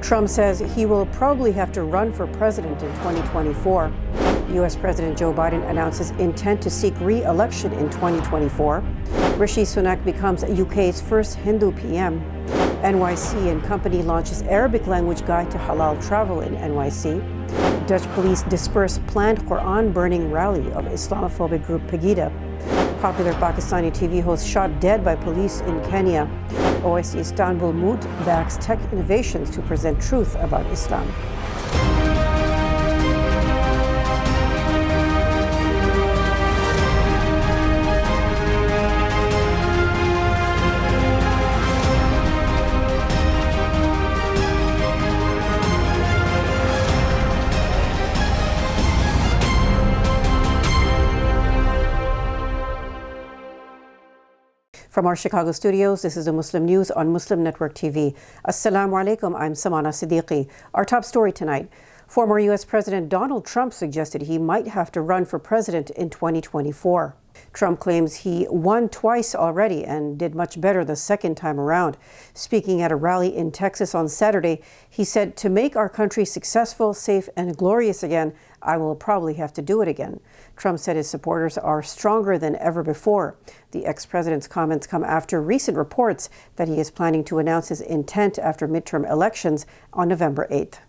Trump says he will probably have to run for president in 2024. U.S. President Joe Biden announces intent to seek re-election in 2024. Rishi Sunak becomes UK's first Hindu PM. NYC and company launches Arabic language guide to halal travel in NYC. Dutch police disperse planned Quran burning rally of Islamophobic group Pegida. Popular Pakistani TV host shot dead by police in Kenya. OIC Istanbul Moot backs tech innovations to present truth about Islam. From our Chicago studios, this is the Muslim News on Muslim Network TV. Assalamu alaikum, I'm Samana, Siddiqui. Our top story tonight. Former U.S. President Donald Trump suggested he might have to run for president in 2024. Trump claims he won twice already and did much better the second time around. Speaking at a rally in Texas on Saturday, he said, "To make our country successful, safe, and glorious again, I will probably have to do it again." Trump said his supporters are stronger than ever before. The ex-president's comments come after recent reports that he is planning to announce his intent after midterm elections on November 8th.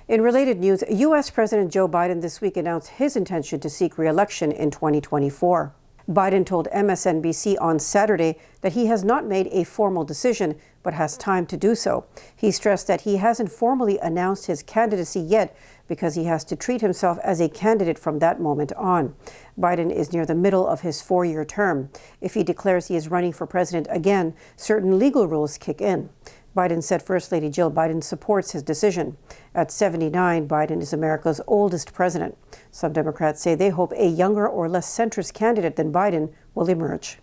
In related news, U.S. President Joe Biden this week announced his intention to seek re-election in 2024. Biden told MSNBC on Saturday that he has not made a formal decision, but has time to do so. He stressed that he hasn't formally announced his candidacy yet because he has to treat himself as a candidate from that moment on. Biden is near the middle of his 4-year term. If he declares he is running for president again, certain legal rules kick in. Biden said First Lady Jill Biden supports his decision. At 79, Biden is America's oldest president. Some Democrats say they hope a younger or less centrist candidate than Biden will emerge.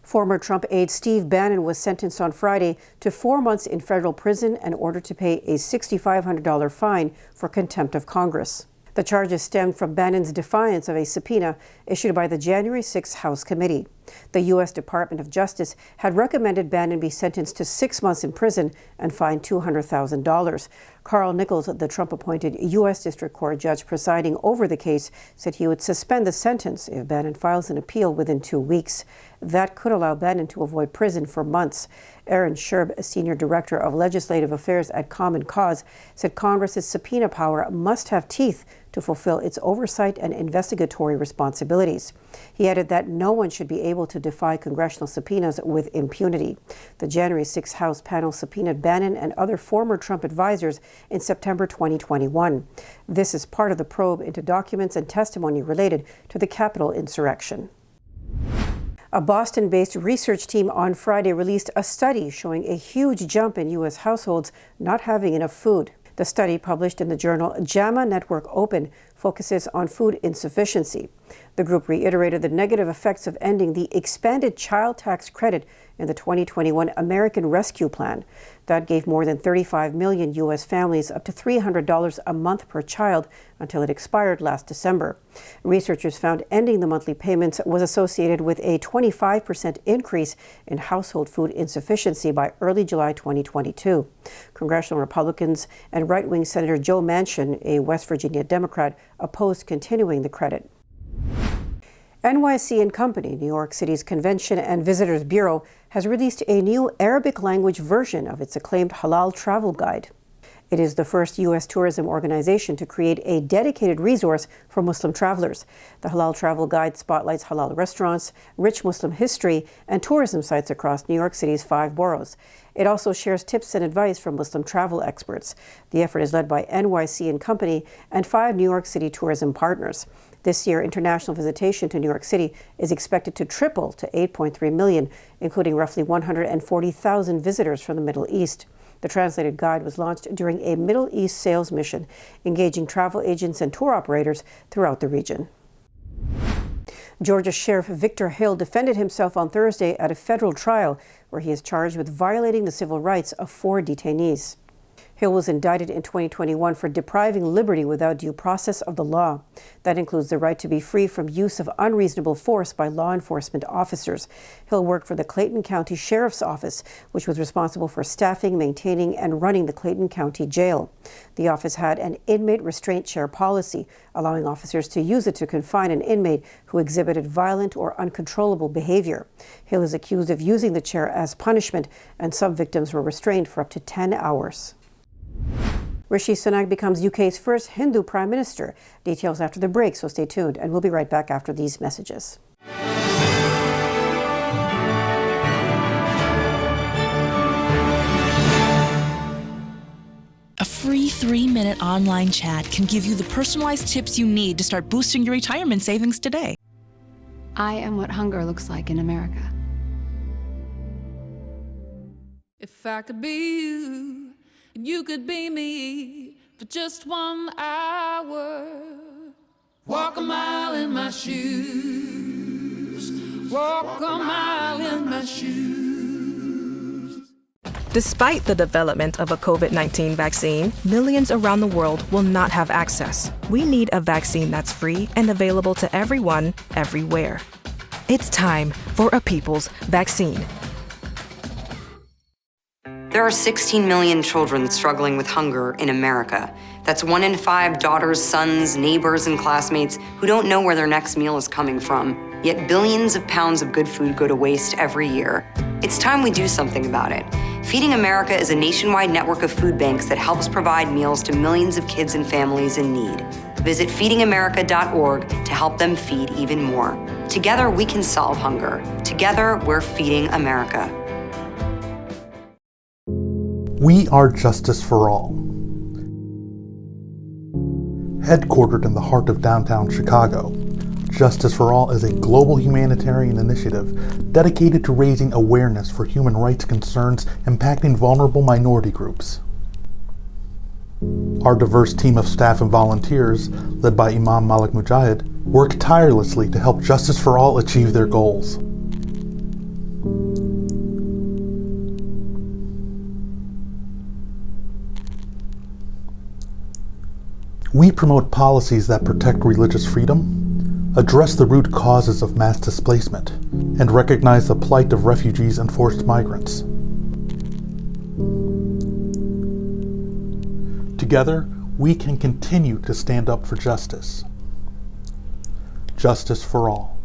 Former Trump aide Steve Bannon was sentenced on Friday to 4 months in federal prison and ordered to pay a $6,500 fine for contempt of Congress. The charges stemmed from Bannon's defiance of a subpoena issued by the January 6 House Committee. The U.S. Department of Justice had recommended Bannon be sentenced to 6 months in prison and fined $200,000. Carl Nichols, the Trump-appointed U.S. District Court judge presiding over the case, said he would suspend the sentence if Bannon files an appeal within 2 weeks. That could allow Bannon to avoid prison for months. Aaron Sherb, a senior director of legislative affairs at Common Cause, said Congress's subpoena power must have teeth to fulfill its oversight and investigatory responsibilities. He added that no one should be able to defy congressional subpoenas with impunity. The January 6 House panel subpoenaed Bannon and other former Trump advisors in September 2021. This is part of the probe into documents and testimony related to the Capitol insurrection. A Boston-based research team on Friday released a study showing a huge jump in U.S. households not having enough food. The study, published in the journal JAMA Network Open, focuses on food insufficiency. The group reiterated the negative effects of ending the expanded child tax credit in the 2021 American Rescue Plan. That gave more than 35 million U.S. families up to $300 a month per child until it expired last December. Researchers found ending the monthly payments was associated with a 25% increase in household food insufficiency by early July 2022. Congressional Republicans and right-wing Senator Joe Manchin, a West Virginia Democrat, opposed continuing the credit. NYC and Company, New York City's Convention and Visitors Bureau, has released a new Arabic language version of its acclaimed Halal travel guide. It is the first U.S. tourism organization to create a dedicated resource for Muslim travelers. The Halal Travel Guide spotlights halal restaurants, rich Muslim history, and tourism sites across New York City's 5 boroughs. It also shares tips and advice from Muslim travel experts. The effort is led by NYC and Company and 5 New York City tourism partners. This year, international visitation to New York City is expected to triple to 8.3 million, including roughly 140,000 visitors from the Middle East. The translated guide was launched during a Middle East sales mission, engaging travel agents and tour operators throughout the region. Georgia Sheriff Victor Hill defended himself on Thursday at a federal trial where he is charged with violating the civil rights of 4 detainees. Hill was indicted in 2021 for depriving liberty without due process of the law. That includes the right to be free from use of unreasonable force by law enforcement officers. Hill worked for the Clayton County Sheriff's Office, which was responsible for staffing, maintaining, and running the Clayton County Jail. The office had an inmate restraint chair policy, allowing officers to use it to confine an inmate who exhibited violent or uncontrollable behavior. Hill is accused of using the chair as punishment, and some victims were restrained for up to 10 hours. Rishi Sunak becomes UK's first Hindu Prime Minister. Details after the break, so stay tuned, and we'll be right back after these messages. A free 3-minute online chat can give you the personalized tips you need to start boosting your retirement savings today. I am what hunger looks like in America. If I could be you, and you could be me for just 1 hour. Walk a mile in my shoes. Walk a mile in my shoes. Despite the development of a COVID-19 vaccine, millions around the world will not have access. We need a vaccine that's free and available to everyone, everywhere. It's time for a people's vaccine. There are 16 million children struggling with hunger in America. That's 1 in 5 daughters, sons, neighbors, and classmates who don't know where their next meal is coming from. Yet billions of pounds of good food go to waste every year. It's time we do something about it. Feeding America is a nationwide network of food banks that helps provide meals to millions of kids and families in need. Visit feedingamerica.org to help them feed even more. Together, we can solve hunger. Together, we're feeding America. We are Justice for All. Headquartered in the heart of downtown Chicago, Justice for All is a global humanitarian initiative dedicated to raising awareness for human rights concerns impacting vulnerable minority groups. Our diverse team of staff and volunteers, led by Imam Malik Mujahid, work tirelessly to help Justice for All achieve their goals. We promote policies that protect religious freedom, address the root causes of mass displacement, and recognize the plight of refugees and forced migrants. Together, we can continue to stand up for justice. Justice for all.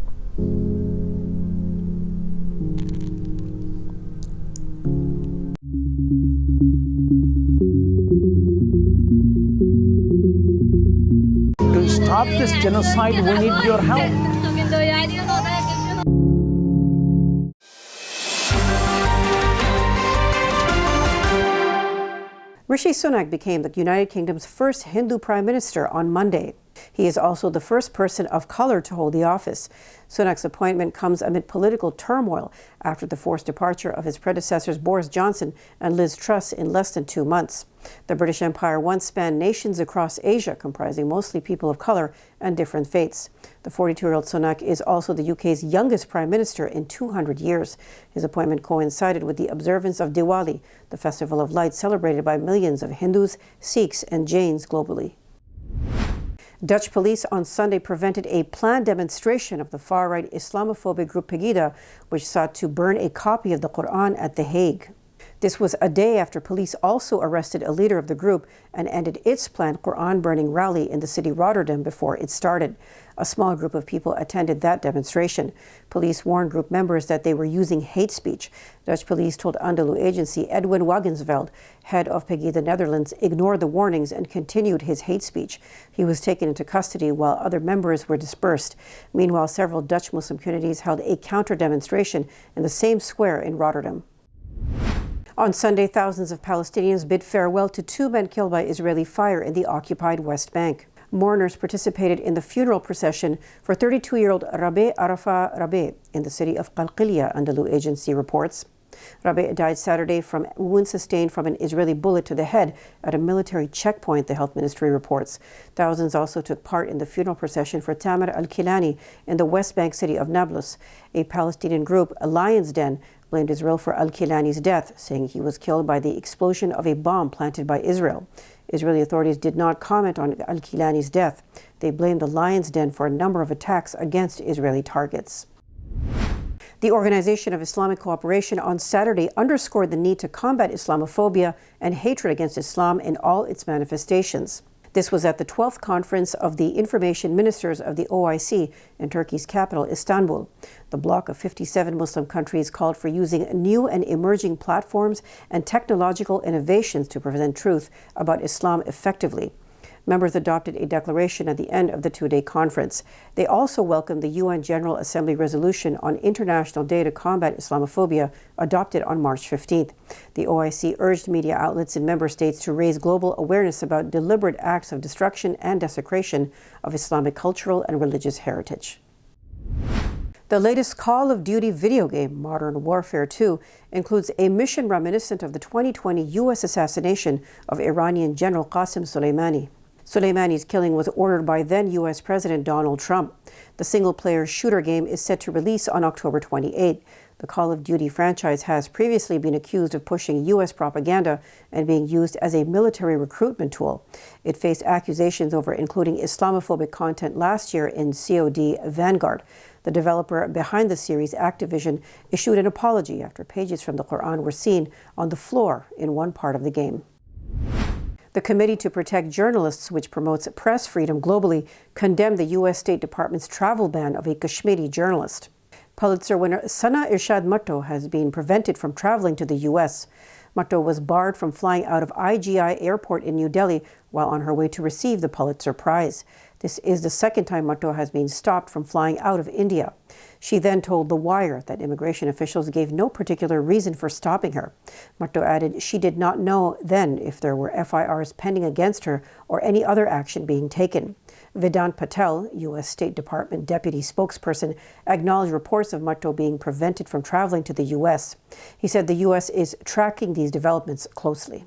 To stop this genocide, we need your help. Rishi Sunak became the United Kingdom's first Hindu Prime Minister on Monday. He is also the first person of color to hold the office. Sunak's appointment comes amid political turmoil after the forced departure of his predecessors Boris Johnson and Liz Truss in less than 2 months. The British Empire once spanned nations across Asia, comprising mostly people of color and different faiths. The 42-year-old Sunak is also the UK's youngest Prime Minister in 200 years. His appointment coincided with the observance of Diwali, the festival of lights celebrated by millions of Hindus, Sikhs, and Jains globally. Dutch police on Sunday prevented a planned demonstration of the far-right Islamophobic group Pegida, which sought to burn a copy of the Quran at The Hague. This was a day after police also arrested a leader of the group and ended its planned Quran-burning rally in the city Rotterdam before it started. A small group of people attended that demonstration. Police warned group members that they were using hate speech. Dutch police told Andalu agency Edwin Wagensveld, head of Pegida Netherlands, ignored the warnings and continued his hate speech. He was taken into custody while other members were dispersed. Meanwhile, several Dutch Muslim communities held a counter-demonstration in the same square in Rotterdam. On Sunday, thousands of Palestinians bid farewell to 2 men killed by Israeli fire in the occupied West Bank. Mourners participated in the funeral procession for 32-year-old Rabeh Arafa Rabeh in the city of Qalqilya, Andalu agency reports. Rabeh died Saturday from wounds sustained from an Israeli bullet to the head at a military checkpoint, the health ministry reports. Thousands also took part in the funeral procession for Tamer al-Kilani in the West Bank city of Nablus. A Palestinian group, a Lion's Den, blamed Israel for al-Kilani's death, saying he was killed by the explosion of a bomb planted by Israel. Israeli authorities did not comment on al-Kilani's death. They blamed the Lion's Den for a number of attacks against Israeli targets. The Organization of Islamic Cooperation on Saturday underscored the need to combat Islamophobia and hatred against Islam in all its manifestations. This was at the 12th conference of the Information Ministers of the OIC in Turkey's capital, Istanbul. The bloc of 57 Muslim countries called for using new and emerging platforms and technological innovations to present truth about Islam effectively. Members adopted a declaration at the end of the two-day conference. They also welcomed the UN General Assembly resolution on International Day to Combat Islamophobia, adopted on March 15th. The OIC urged media outlets in member states to raise global awareness about deliberate acts of destruction and desecration of Islamic cultural and religious heritage. The latest Call of Duty video game, Modern Warfare 2, includes a mission reminiscent of the 2020 U.S. assassination of Iranian General Qasem Soleimani. Soleimani's killing was ordered by then U.S. President Donald Trump. The single-player shooter game is set to release on October 28. The Call of Duty franchise has previously been accused of pushing U.S. propaganda and being used as a military recruitment tool. It faced accusations over including Islamophobic content last year in COD Vanguard. The developer behind the series, Activision, issued an apology after pages from the Quran were seen on the floor in one part of the game. The Committee to Protect Journalists, which promotes press freedom globally, condemned the U.S. State Department's travel ban of a Kashmiri journalist. Pulitzer winner Sana Irshad Bhutto has been prevented from traveling to the U.S. Bhutto was barred from flying out of IGI Airport in New Delhi while on her way to receive the Pulitzer Prize. This is the second time Bhutto has been stopped from flying out of India. She then told The Wire that immigration officials gave no particular reason for stopping her. Bhutto added she did not know then if there were FIRs pending against her or any other action being taken. Vedant Patel, U.S. State Department deputy spokesperson, acknowledged reports of Bhutto being prevented from traveling to the U.S. He said the U.S. is tracking these developments closely.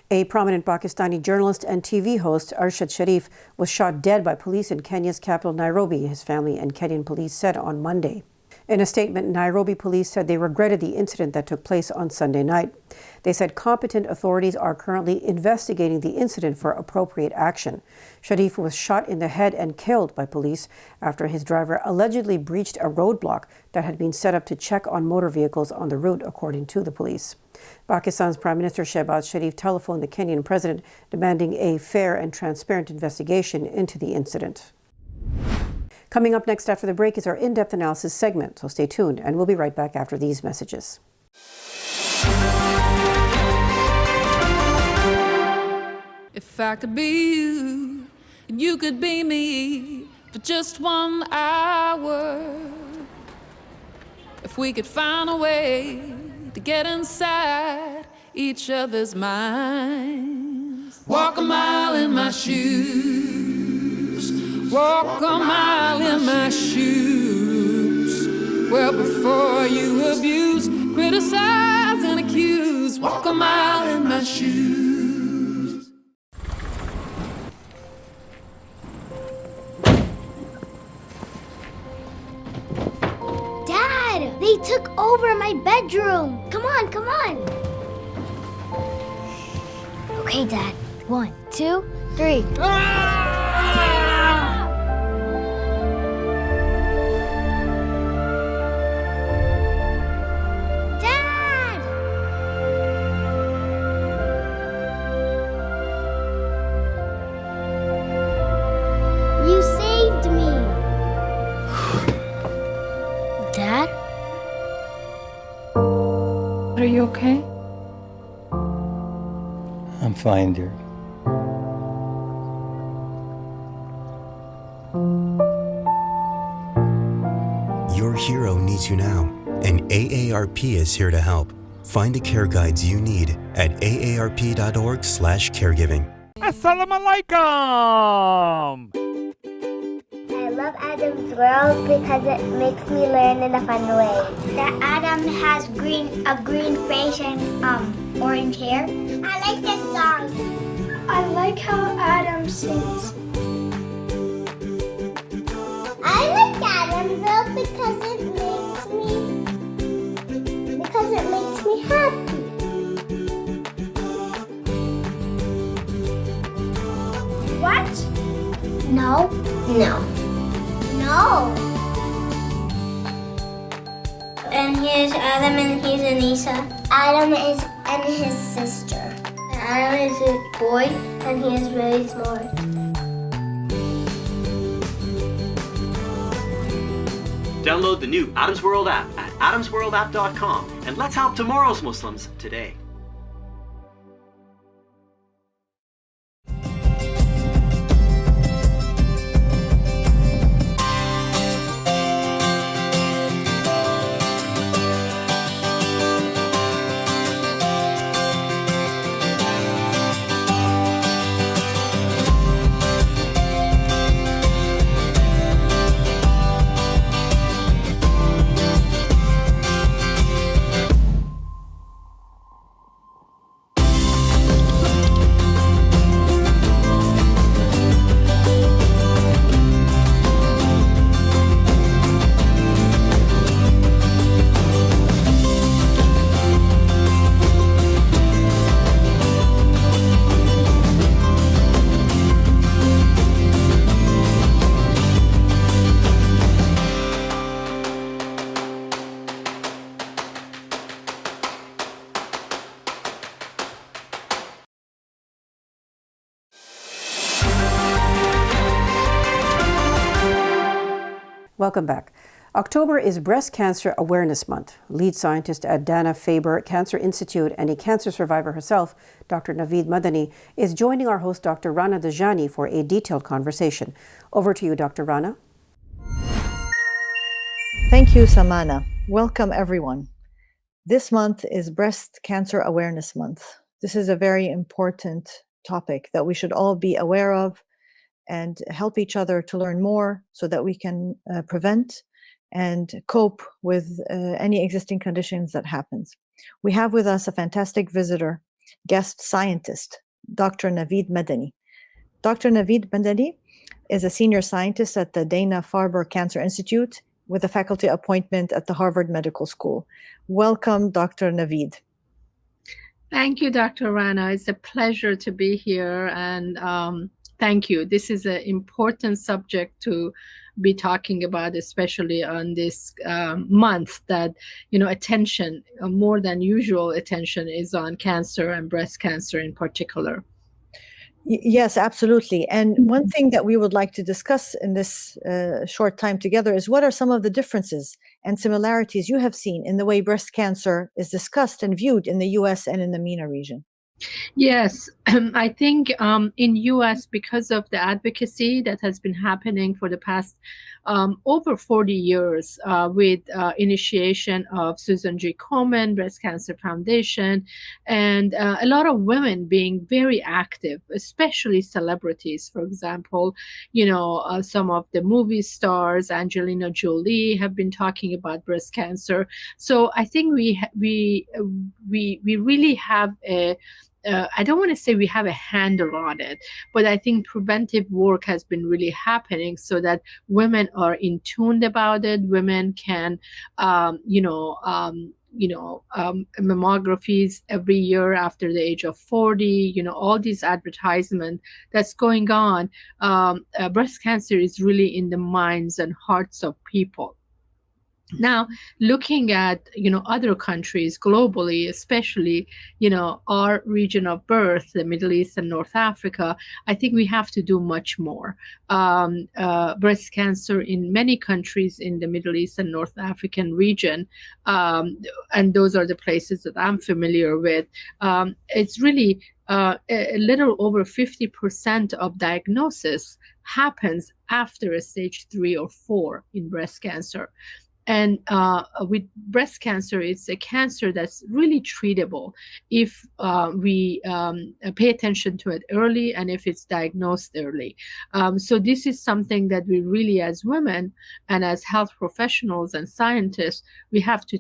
A prominent Pakistani journalist and TV host, Arshad Sharif, was shot dead by police in Kenya's capital, Nairobi, his family and Kenyan police said on Monday. In a statement, Nairobi police said they regretted the incident that took place on Sunday night. They said competent authorities are currently investigating the incident for appropriate action. Sharif was shot in the head and killed by police after his driver allegedly breached a roadblock that had been set up to check on motor vehicles on the route, according to the police. Pakistan's Prime Minister Shehbaz Sharif telephoned the Kenyan president demanding a fair and transparent investigation into the incident. Coming up next after the break is our in-depth analysis segment, so stay tuned, and we'll be right back after these messages. If I could be you, and you could be me for just 1 hour. If we could find a way to get inside each other's minds. Walk a mile in my shoes. Walk a mile in my shoes. Well, before you abuse, criticize and accuse. Walk a mile in my shoes. Dad, they took over my bedroom. Come on, come on. Okay, Dad. 1, 2, 3. Are you okay? I'm fine, dear. Your hero needs you now, and AARP is here to help. Find the care guides you need at aarp.org/caregiving. Assalamu alaikum! I love Adam's World because it makes me learn in a fun way. That Adam has a green face and orange hair. I like this song. I like how Adam sings. I like Adam's World because it makes me No. No. No. And here's Adam and he's Anissa. Adam is and his sister. Adam is a boy and he is really smart. Download the new Adam's World app at adamsworldapp.com and let's help tomorrow's Muslims today. Welcome back. October is Breast Cancer Awareness Month. Lead scientist at Dana-Farber Cancer Institute and a cancer survivor herself, Dr. Naveed Madani, is joining our host, Dr. Rana Dajani, for a detailed conversation. Over to you, Dr. Rana. Thank you, Samana. Welcome, everyone. This month is Breast Cancer Awareness Month. This is a very important topic that we should all be aware of and help each other to learn more so that we can prevent and cope with any existing conditions that happens. We have with us a fantastic visitor, guest scientist, Dr. Naveed Madani. Dr. Naveed Madani is a senior scientist at the Dana-Farber Cancer Institute with a faculty appointment at the Harvard Medical School. Welcome, Dr. Naveed. Thank you, Dr. Rana. It's a pleasure to be here, and thank you. This is an important subject to be talking about, especially on this month that, attention, more than usual attention is on cancer and breast cancer in particular. Yes, absolutely. And one thing that we would like to discuss in this short time together is what are some of the differences and similarities you have seen in the way breast cancer is discussed and viewed in the US and in the MENA region? Yes, I think in U.S., because of the advocacy that has been happening for the past over 40 years with initiation of Susan G. Komen Breast Cancer Foundation, and a lot of women being very active, especially celebrities. For example, some of the movie stars, Angelina Jolie, have been talking about breast cancer. So I think we really have a I don't want to say we have a handle on it, but I think preventive work has been really happening so that women are in tune about it. Women can, mammographies every year after the age of 40, all these advertisement that's going on. Breast cancer is really in the minds and hearts of people. Now, looking at, other countries globally, especially, our region of birth, the Middle East and North Africa, I think we have to do much more. Breast cancer in many countries in the Middle East and North African region, and those are the places that I'm familiar with, it's really a little over 50% of diagnosis happens after a stage 3 or 4 in breast cancer. And with breast cancer, it's a cancer that's really treatable if we pay attention to it early and if it's diagnosed early. So this is something that we really, as women and as health professionals and scientists, we have to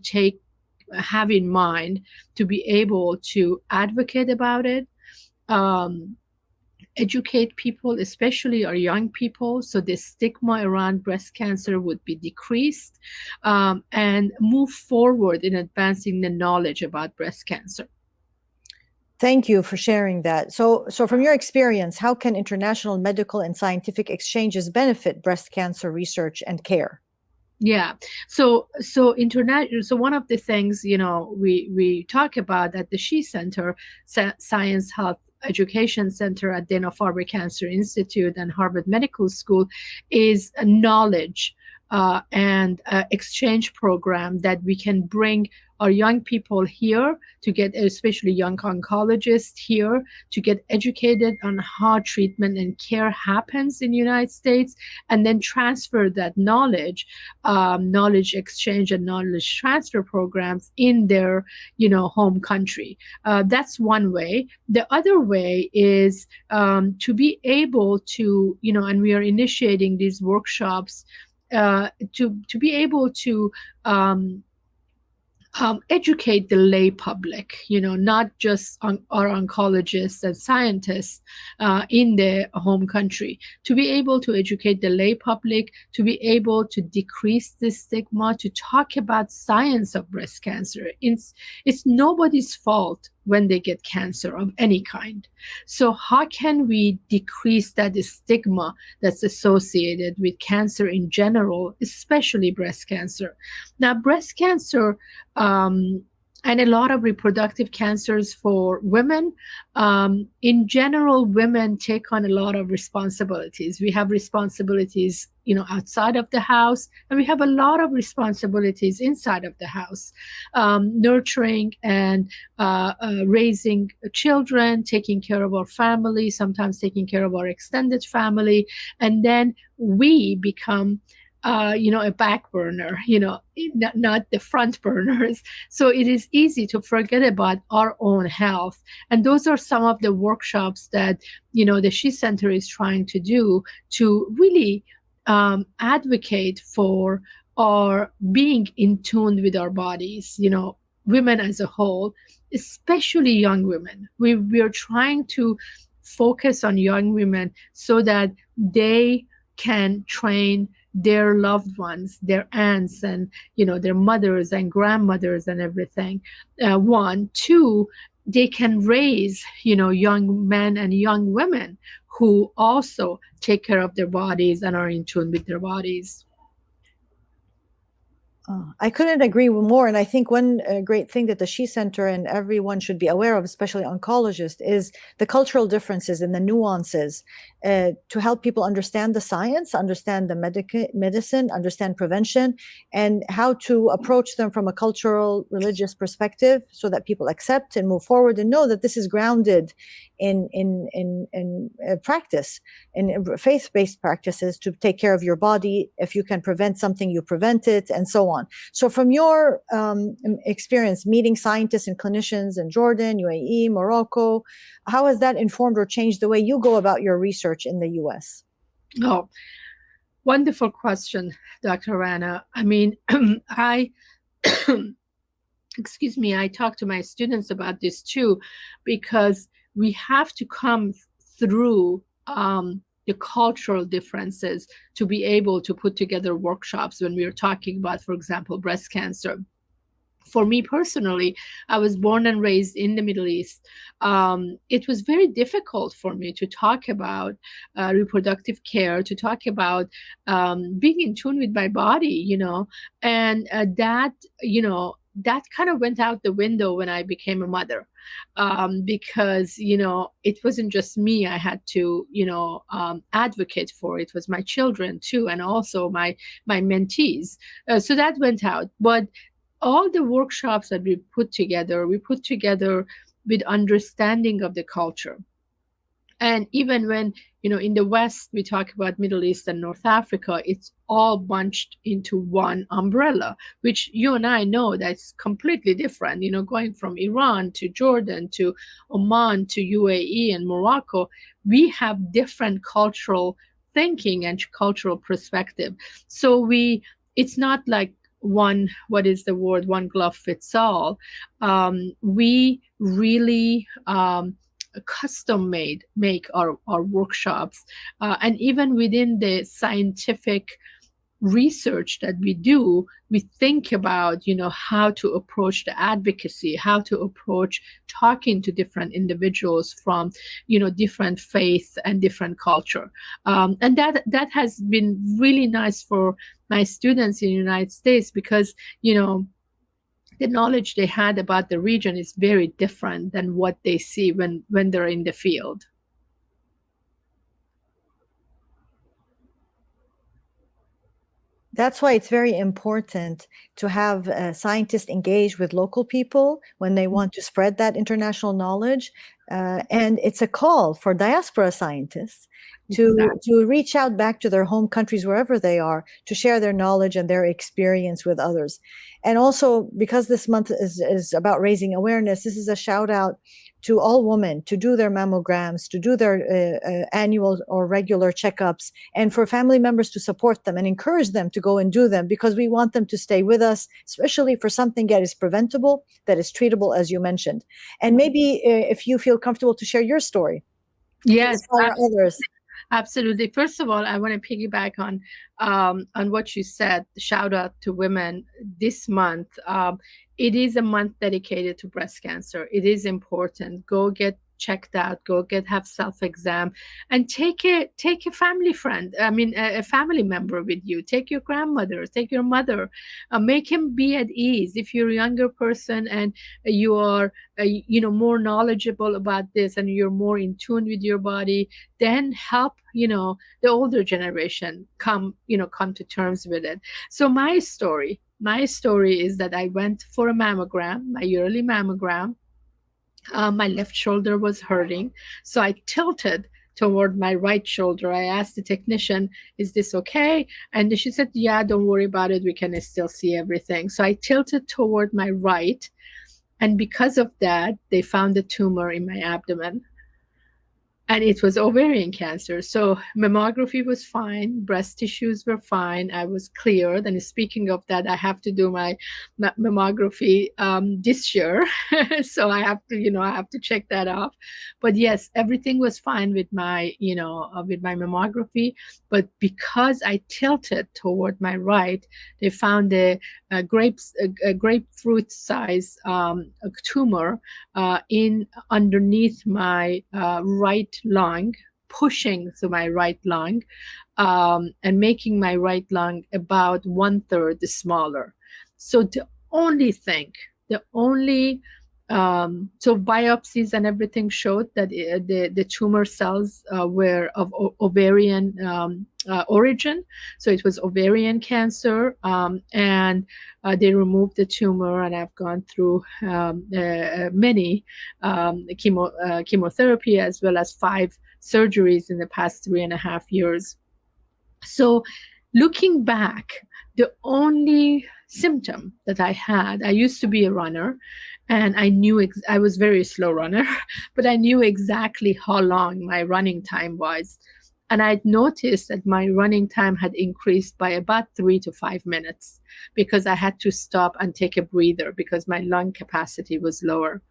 have in mind to be able to advocate about it. Educate people, especially our young people, so the stigma around breast cancer would be decreased, and move forward in advancing the knowledge about breast cancer. Thank you for sharing that. So from your experience, how can international medical and scientific exchanges benefit breast cancer research and care? Yeah. So international. So one of the things, we talk about at the She Center, Science, Health, Education Center at Dana-Farber Cancer Institute and Harvard Medical School, is a knowledge and exchange program that we can bring our young people here to get, especially young oncologists here, to get educated on how treatment and care happens in the United States, and then transfer that knowledge exchange and knowledge transfer programs in their, home country. That's one way. The other way is to be able to, and we are initiating these workshops to be able to educate the lay public, not just our oncologists and scientists in their home country, to be able to educate the lay public, to be able to decrease the stigma, to talk about science of breast cancer. It's nobody's fault when they get cancer of any kind. So how can we decrease that stigma that's associated with cancer in general, especially breast cancer? Now, breast cancer and a lot of reproductive cancers for women, in general, women take on a lot of responsibilities. We have responsibilities, outside of the house, and we have a lot of responsibilities inside of the house, nurturing and raising children, taking care of our family, sometimes taking care of our extended family, and then we become a back burner, not the front burners. So it is easy to forget about our own health. And those are some of the workshops that, the She Center is trying to do to really advocate for our being in tune with our bodies, women as a whole, especially young women. We are trying to focus on young women so that they can train their loved ones, their aunts and, their mothers and grandmothers and everything. One, two, they can raise, young men and young women who also take care of their bodies and are in tune with their bodies. I couldn't agree more. And I think one great thing that the She Center and everyone should be aware of, especially oncologists, is the cultural differences and the nuances to help people understand the science, understand the medicine, understand prevention, and how to approach them from a cultural, religious perspective so that people accept and move forward and know that this is grounded in practice, in faith-based practices to take care of your body. If you can prevent something, you prevent it, and so on. So from your experience meeting scientists and clinicians in Jordan, UAE, Morocco, how has that informed or changed the way you go about your research in the US? Oh, wonderful question, Dr. Rana. I mean, excuse me, I talk to my students about this too, because we have to come through the cultural differences to be able to put together workshops when we are talking about, for example, breast cancer. For me personally, I was born and raised in the Middle East. It was very difficult for me to talk about reproductive care, to talk about being in tune with my body, and that kind of went out the window when I became a mother, because, it wasn't just me I had to, advocate for. It was my children too, and also my mentees. So that went out. But all the workshops that we put together with understanding of the culture. And even when, in the West, we talk about Middle East and North Africa, it's all bunched into one umbrella, which you and I know that's completely different. Going from Iran to Jordan to Oman to UAE and Morocco, we have different cultural thinking and cultural perspective. So it's not like one glove fits all. We really custom make our workshops, and even within the scientific research that we do, we think about, how to approach the advocacy, how to approach talking to different individuals from, different faith and different culture. And that has been really nice for my students in the United States because, the knowledge they had about the region is very different than what they see when they're in the field. That's why it's very important to have scientists engage with local people when they want to spread that international knowledge. And it's a call for diaspora scientists to reach out back to their home countries, wherever they are, to share their knowledge and their experience with others. And also, because this month is about raising awareness, this is a shout out to all women to do their mammograms, to do their annual or regular checkups, and for family members to support them and encourage them to go and do them, because we want them to stay with us, especially for something that is preventable, that is treatable, as you mentioned. And maybe if you feel comfortable to share your story. Yes, inspire others. Absolutely. First of all, I want to piggyback on what you said. Shout out to women this month. It is a month dedicated to breast cancer. It is important. Go get checked out. Go have self-exam, and take a family friend. A family member with you. Take your grandmother. Take your mother. Make him be at ease. If you're a younger person and you are more knowledgeable about this and you're more in tune with your body, then help the older generation come to terms with it. So my story is that I went for a mammogram, my yearly mammogram. My left shoulder was hurting, so I tilted toward my right shoulder. I asked the technician, "Is this okay?" And she said, "Yeah, don't worry about it. We can still see everything." So I tilted toward my right, and because of that, they found a tumor in my abdomen. And it was ovarian cancer. So mammography was fine. Breast tissues were fine. I was cleared. And speaking of that, I have to do my mammography this year. So I have to check that off. But yes, everything was fine with my mammography. But because I tilted toward my right, they found a grapefruit size tumor underneath my right lung, pushing to my right lung, and making my right lung about 1/3 smaller. So so biopsies and everything showed that the tumor cells were of ovarian origin. So it was ovarian cancer, and they removed the tumor, and I've gone through many chemotherapy as well as 5 surgeries in the past 3.5 years. So looking back, the only symptom that I had, I used to be a runner, and I knew I was a very slow runner, but I knew exactly how long my running time was. And I'd noticed that my running time had increased by about 3 to 5 minutes because I had to stop and take a breather because my lung capacity was lower.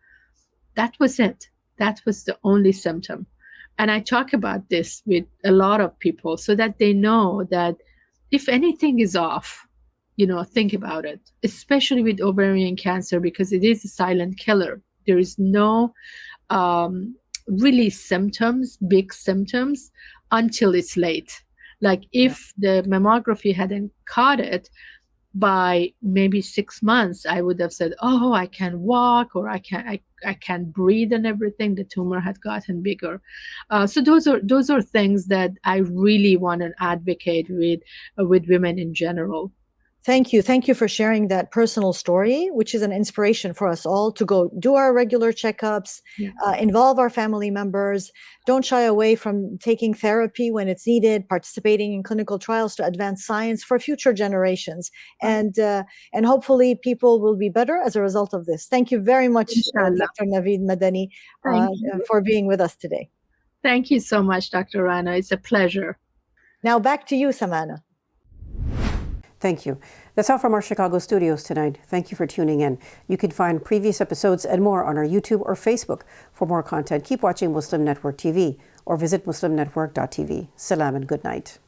That was it. That was the only symptom. And I talk about this with a lot of people so that they know that if anything is off, think about it, especially with ovarian cancer, because it is a silent killer. There is no really big symptoms until it's late. Like if the mammography hadn't caught it by maybe 6 months, I would have said, "Oh, I can walk," or I can breathe and everything. The tumor had gotten bigger. So those are things that I really want to advocate with women in general. Thank you. Thank you for sharing that personal story, which is an inspiration for us all to go do our regular checkups, involve our family members, don't shy away from taking therapy when it's needed, participating in clinical trials to advance science for future generations. And hopefully people will be better as a result of this. Thank you very much, Dr. Naveed Madani, for being with us today. Thank you so much, Dr. Rana. It's a pleasure. Now back to you, Samana. Thank you. That's all from our Chicago studios tonight. Thank you for tuning in. You can find previous episodes and more on our YouTube or Facebook. For more content, keep watching Muslim Network TV or visit muslimnetwork.tv. Salam and good night.